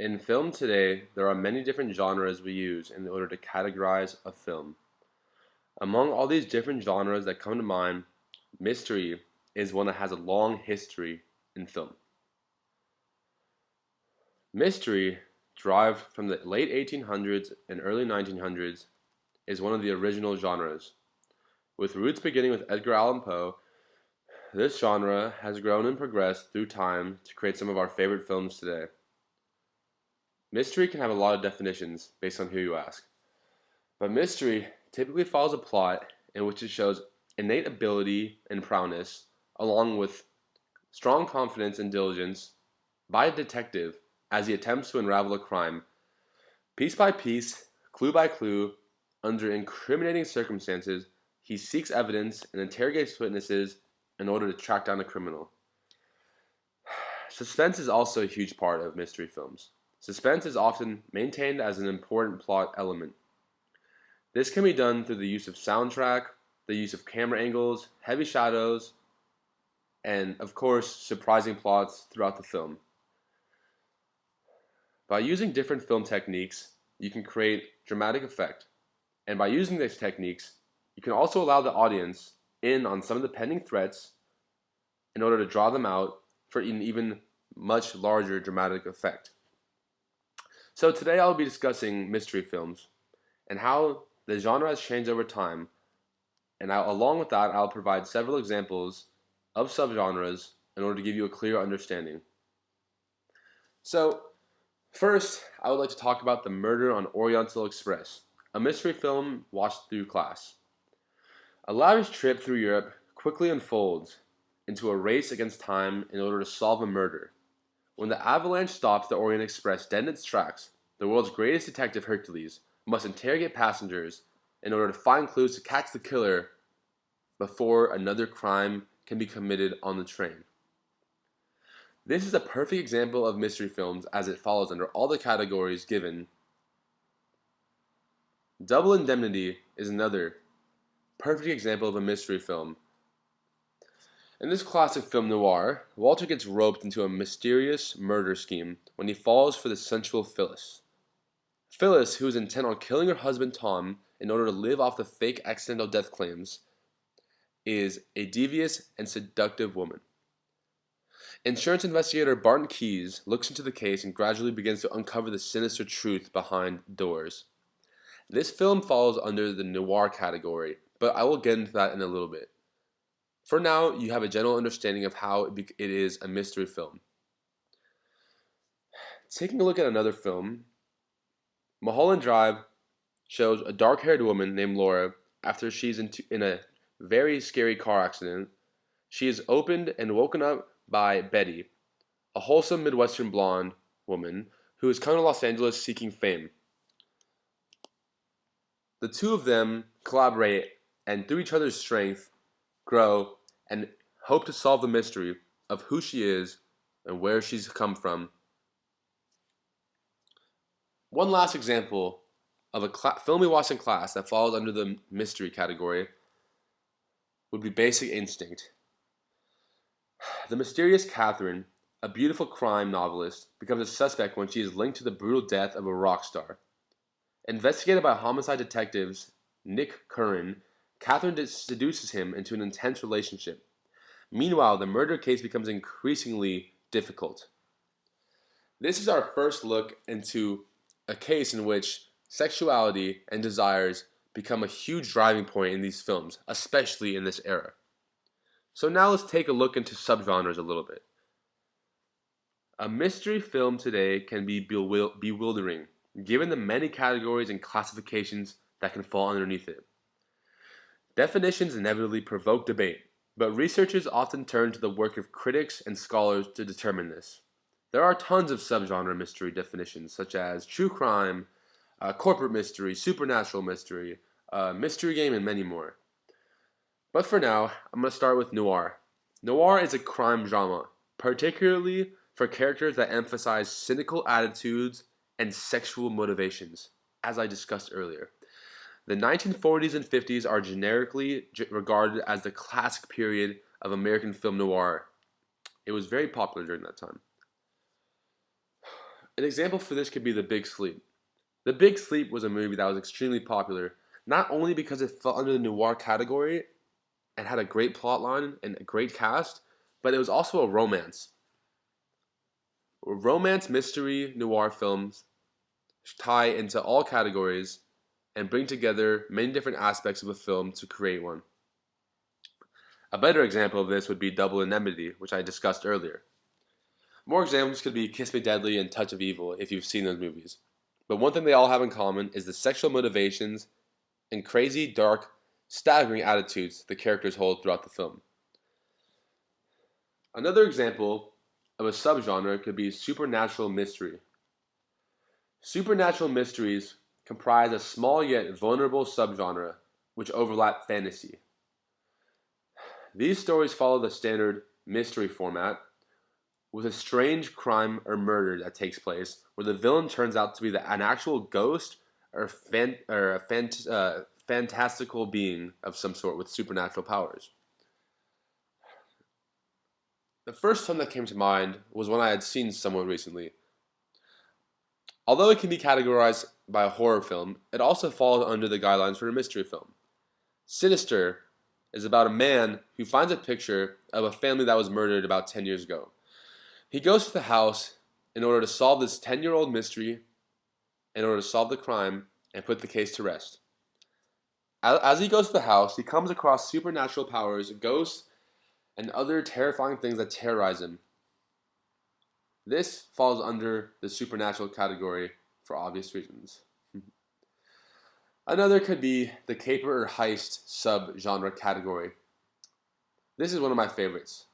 In film today, there are many different genres we use in order to categorize a film. Among all these different genres that come to mind, mystery is one that has a long history in film. Mystery, derived from the late 1800s and early 1900s, is one of the original genres. With roots beginning with Edgar Allan Poe, this genre has grown and progressed through time to create some of our favorite films today. Mystery can have a lot of definitions based on who you ask, but mystery typically follows a plot in which it shows innate ability and prowess, along with strong confidence and diligence by a detective as he attempts to unravel a crime. Piece by piece, clue by clue, under incriminating circumstances, he seeks evidence and interrogates witnesses in order to track down a criminal. Suspense is also a huge part of mystery films. Suspense is often maintained as an important plot element. This can be done through the use of soundtrack, the use of camera angles, heavy shadows, and, of course, surprising plots throughout the film. By using different film techniques, you can create dramatic effect. And by using these techniques, you can also allow the audience in on some of the pending threats in order to draw them out for an even much larger dramatic effect. So today I'll be discussing mystery films and how the genre has changed over time. And along with that, I'll provide several examples of subgenres in order to give you a clear understanding. So, first, I would like to talk about The Murder on Oriental Express, a mystery film watched through class. A lavish trip through Europe quickly unfolds into a race against time in order to solve a murder. When the avalanche stops the Orient Express dead in its tracks, the world's greatest detective Hercules must interrogate passengers in order to find clues to catch the killer before another crime can be committed on the train. This is a perfect example of mystery films as it follows under all the categories given. Double Indemnity is another perfect example of a mystery film. In this classic film noir, Walter gets roped into a mysterious murder scheme when he falls for the sensual Phyllis. Phyllis, who is intent on killing her husband Tom in order to live off the fake accidental death claims, is a devious and seductive woman. Insurance investigator Barton Keyes looks into the case and gradually begins to uncover the sinister truth behind doors. This film falls under the noir category, but I will get into that in a little bit. For now, you have a general understanding of how it is a mystery film. Taking a look at another film, Mulholland Drive shows a dark-haired woman named Laura after she's in a very scary car accident. She is opened and woken up by Betty, a wholesome Midwestern blonde woman who is come to Los Angeles seeking fame. The two of them collaborate and through each other's strength grow and hope to solve the mystery of who she is and where she's come from. One last example of a film we watched in class that falls under the mystery category would be Basic Instinct. The mysterious Catherine, a beautiful crime novelist, becomes a suspect when she is linked to the brutal death of a rock star. Investigated by homicide detectives Nick Curran, Catherine seduces him into an intense relationship. Meanwhile, the murder case becomes increasingly difficult. This is our first look into a case in which sexuality and desires become a huge driving point in these films, especially in this era. So now let's take a look into subgenres a little bit. A mystery film today can be bewildering, given the many categories and classifications that can fall underneath it. Definitions inevitably provoke debate, but researchers often turn to the work of critics and scholars to determine this. There are tons of subgenre mystery definitions, such as true crime, corporate mystery, supernatural mystery, mystery game, and many more. But for now, I'm going to start with noir. Noir is a crime drama, particularly for characters that emphasize cynical attitudes and sexual motivations, as I discussed earlier. The 1940s and 50s are generically regarded as the classic period of American film noir. It was very popular during that time. An example for this could be The Big Sleep. The Big Sleep was a movie that was extremely popular, not only because it fell under the noir category and had a great plot line and a great cast, but it was also a romance. Romance, mystery, noir films tie into all categories and bring together many different aspects of a film to create one. A better example of this would be Double Indemnity, which I discussed earlier. More examples could be Kiss Me Deadly and Touch of Evil if you've seen those movies. But one thing they all have in common is the sexual motivations and crazy, dark, staggering attitudes the characters hold throughout the film. Another example of a subgenre could be supernatural mystery. Supernatural mysteries comprise a small yet vulnerable subgenre which overlap fantasy. These stories follow the standard mystery format with a strange crime or murder that takes place where the villain turns out to be an actual ghost or a fantastical being of some sort with supernatural powers. The first film that came to mind was one I had seen somewhat recently. Although it can be categorized by a horror film, it also falls under the guidelines for a mystery film. Sinister is about a man who finds a picture of a family that was murdered about 10 years ago. He goes to the house in order to solve this 10-year-old mystery, in order to solve the crime, and put the case to rest. As he goes to the house, he comes across supernatural powers, ghosts, and other terrifying things that terrorize him. This falls under the supernatural category for obvious reasons. Another could be the caper or heist subgenre category. This is one of my favorites.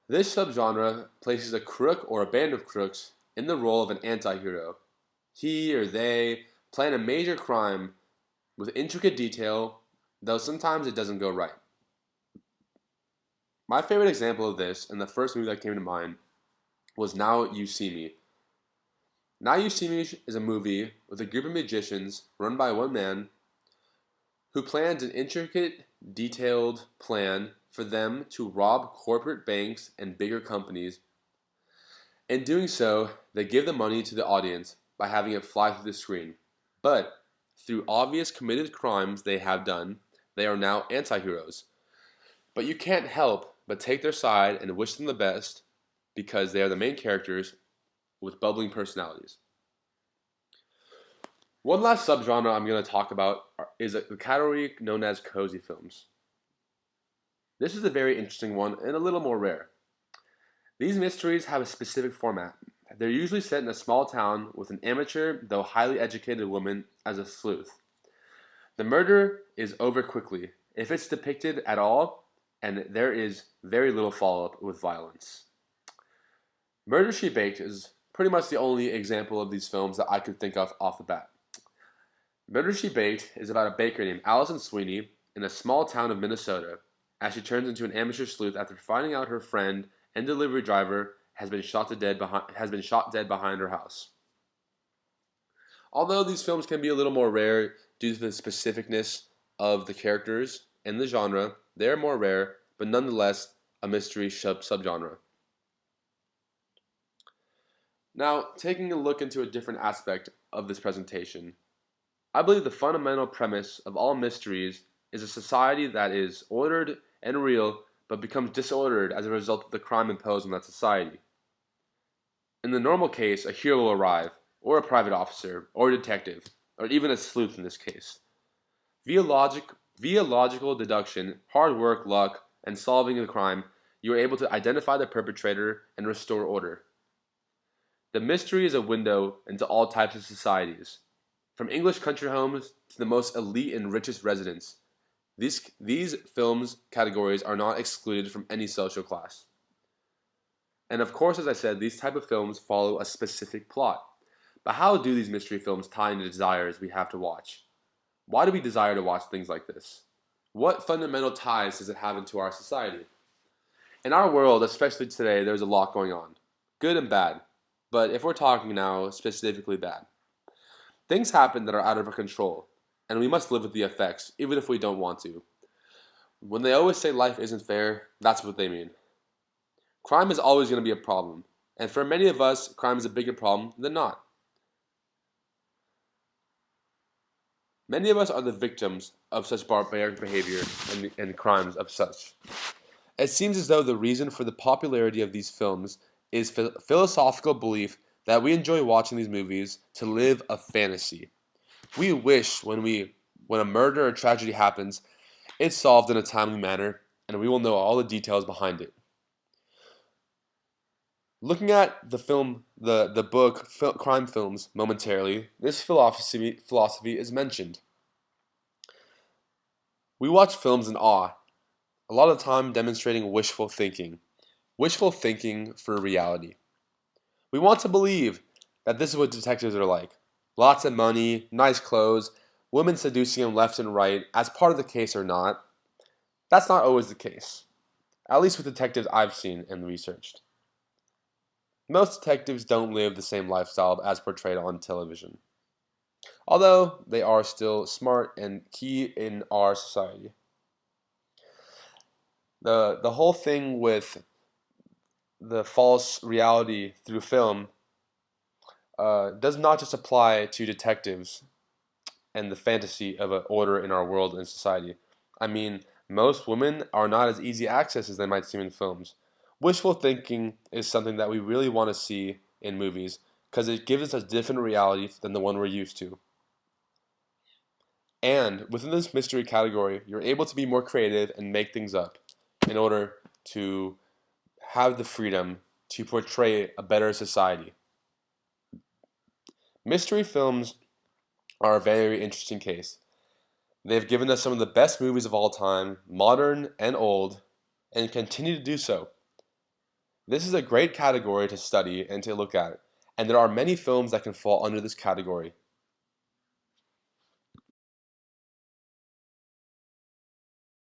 This subgenre places a crook or a band of crooks in the role of an anti-hero. He or they plan a major crime with intricate detail, though sometimes it doesn't go right. My favorite example of this, and the first movie that came to mind, was Now You See Me. Now You See Me is a movie with a group of magicians run by one man who plans an intricate, detailed plan for them to rob corporate banks and bigger companies. In doing so, they give the money to the audience by having it fly through the screen. But through obvious committed crimes they have done, they are now anti-heroes. But you can't help but take their side and wish them the best because they are the main characters with bubbling personalities. One last subgenre I'm going to talk about is a category known as cozy films. This is a very interesting one and a little more rare. These mysteries have a specific format. They're usually set in a small town with an amateur, though highly educated woman as a sleuth. The murder is over quickly, if it's depicted at all, and there is very little follow-up with violence. Murder, She Baked is pretty much the only example of these films that I could think of off the bat. Murder, She Baked is about a baker named Allison Sweeney in a small town of Minnesota as she turns into an amateur sleuth after finding out her friend and delivery driver has been shot dead behind her house. Although these films can be a little more rare due to the specificness of the characters and the genre, they are more rare, but nonetheless a mystery subgenre. Now, taking a look into a different aspect of this presentation, I believe the fundamental premise of all mysteries is a society that is ordered and real, but becomes disordered as a result of the crime imposed on that society. In the normal case, a hero will arrive, or a private officer, or a detective, or even a sleuth in this case. Via logical deduction, hard work, luck, and solving the crime, you are able to identify the perpetrator and restore order. The mystery is a window into all types of societies, from English country homes to the most elite and richest residents. These films categories are not excluded from any social class. And of course, as I said, these type of films follow a specific plot. But how do these mystery films tie into desires we have to watch? Why do we desire to watch things like this? What fundamental ties does it have into our society? In our world, especially today, there's a lot going on, good and bad. But if we're talking now specifically bad, things happen that are out of our control, and we must live with the effects, even if we don't want to. When they always say life isn't fair, that's what they mean. Crime is always going to be a problem, And for many of us, crime is a bigger problem than not. Many of us are the victims of such barbaric behavior and crimes of such. It seems as though the reason for the popularity of these films is philosophical belief that we enjoy watching these movies to live a fantasy. We wish when a murder or tragedy happens, it's solved in a timely manner, and we will know all the details behind it. Looking at the book Crime Films momentarily, this philosophy is mentioned. We watch films in awe, a lot of the time demonstrating wishful thinking for reality. We want to believe that this is what detectives are like. Lots of money, nice clothes, women seducing them left and right, as part of the case or not. That's not always the case, at least with detectives I've seen and researched. Most detectives don't live the same lifestyle as portrayed on television, although they are still smart and key in our society. The whole thing with the false reality through film does not just apply to detectives and the fantasy of an order in our world and society. I mean, most women are not as easy access as they might seem in films. Wishful thinking is something that we really want to see in movies because it gives us a different reality than the one we're used to. And within this mystery category, you're able to be more creative and make things up in order to have the freedom to portray a better society. Mystery films are a very interesting case. They've given us some of the best movies of all time, modern and old, and continue to do so. This is a great category to study and to look at, and there are many films that can fall under this category.